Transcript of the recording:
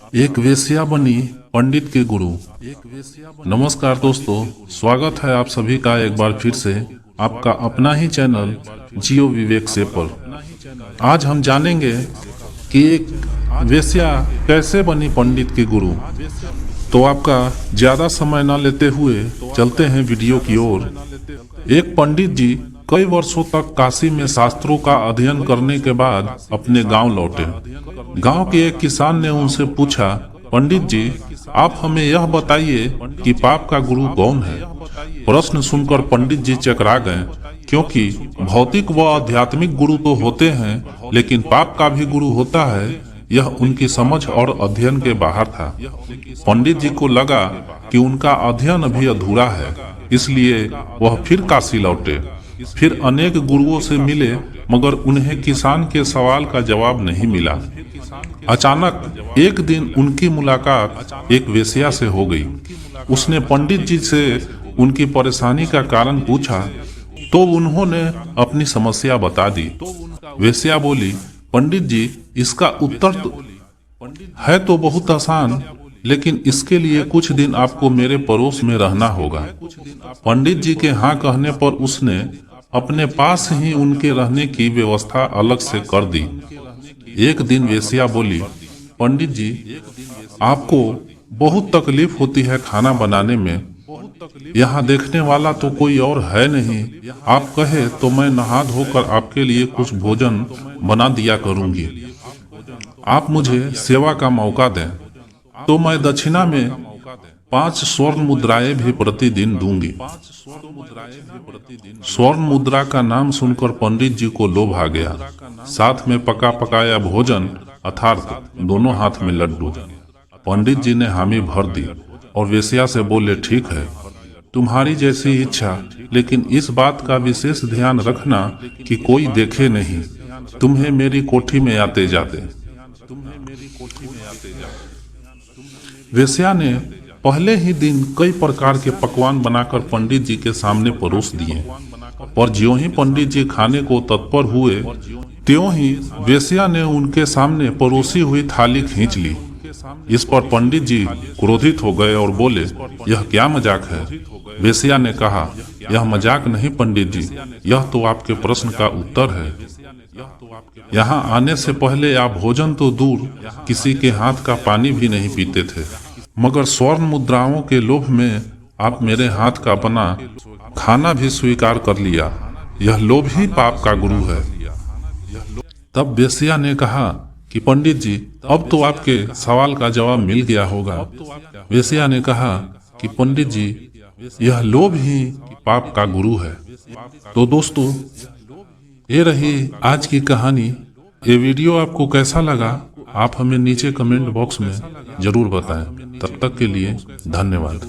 एक वेश्या बनी पंडित के गुरु। नमस्कार दोस्तों, स्वागत है आप सभी का एक बार फिर से आपका अपना ही चैनल जियो विवेक से पर। आज हम जानेंगे कि एक वेश्या कैसे बनी पंडित के गुरु। तो आपका ज्यादा समय न लेते हुए चलते हैं वीडियो की ओर। एक पंडित जी कई वर्षों तक काशी में शास्त्रों का अध्ययन करने के बाद अपने गांव लौटे। गांव के एक किसान ने उनसे पूछा, पंडित जी, आप हमें यह बताइए कि पाप का गुरु कौन है। प्रश्न सुनकर पंडित जी चकरा गए, क्योंकि भौतिक व आध्यात्मिक गुरु तो होते हैं, लेकिन पाप का भी गुरु होता है, यह उनकी समझ और अध्ययन के बाहर था। पंडित जी को लगा कि उनका अध्ययन अभी अधूरा है, इसलिए वह फिर काशी लौटे। फिर अनेक गुरुओं से मिले, मगर उन्हें किसान के सवाल का जवाब नहीं मिला। अचानक एक दिन उनकी मुलाकात एक वेश्या से हो गई। उसने पंडित जी से उनकी परेशानी का कारण पूछा, तो उन्होंने अपनी समस्या बता दी। वेश्या बोली, पंडित जी, इसका उत्तर है तो बहुत आसान, लेकिन इसके लिए कुछ दिन आपको मेरे पड़ोस में रहना होगा। पंडित जी के हाँ कहने पर उसने अपने पास ही उनके रहने की व्यवस्था अलग से कर दी। एक दिन वेश्या बोली, पंडित जी, आपको बहुत तकलीफ होती है खाना बनाने में। यहाँ देखने वाला तो कोई और है नहीं। आप कहे तो मैं नहा धोकर आपके लिए कुछ भोजन बना दिया करूँगी। आप मुझे सेवा का मौका दें तो मैं दक्षिणा में 5 स्वर्ण मुद्राएं भी प्रतिदिन दूंगी। स्वर्ण मुद्रा का नाम सुनकर पंडित जी को लोभ आ गया। साथ में पका पकाया भोजन अर्थात दोनों हाथ में लड्डू। पंडित जी ने हामी भर दी और वेश्या से बोले, ठीक है, तुम्हारी जैसी इच्छा, लेकिन इस बात का विशेष ध्यान रखना कि कोई देखे नहीं तुम्हें मेरी कोठी में आते जाते। वेश्या ने पहले ही दिन कई प्रकार के पकवान बनाकर पंडित जी के सामने परोस दिए, पर ज्यों ही पंडित जी खाने को तत्पर हुए, त्यों ही वेश्या ने उनके सामने परोसी हुई थाली खींच ली। इस पर पंडित जी क्रोधित हो गए और बोले, यह क्या मजाक है। वेश्या ने कहा, यह मजाक नहीं पंडित जी, यह तो आपके प्रश्न का उत्तर है। यहाँ आने से पहले आप भोजन तो दूर किसी के हाथ का पानी भी नहीं पीते थे, मगर स्वर्ण मुद्राओं के लोभ में आप मेरे हाथ का बना खाना भी स्वीकार कर लिया। यह लोभ ही पाप का गुरु है। तब वेश्या ने कहा कि पंडित जी, अब तो आपके सवाल का जवाब मिल गया होगा। वेश्या ने कहा कि पंडित जी, यह लोभ ही पाप का गुरु है। तो दोस्तों, ये रही आज की कहानी। ये वीडियो आपको कैसा लगा, आप हमें नीचे कमेंट बॉक्स में जरूर बताएं। तब तक के लिए धन्यवाद।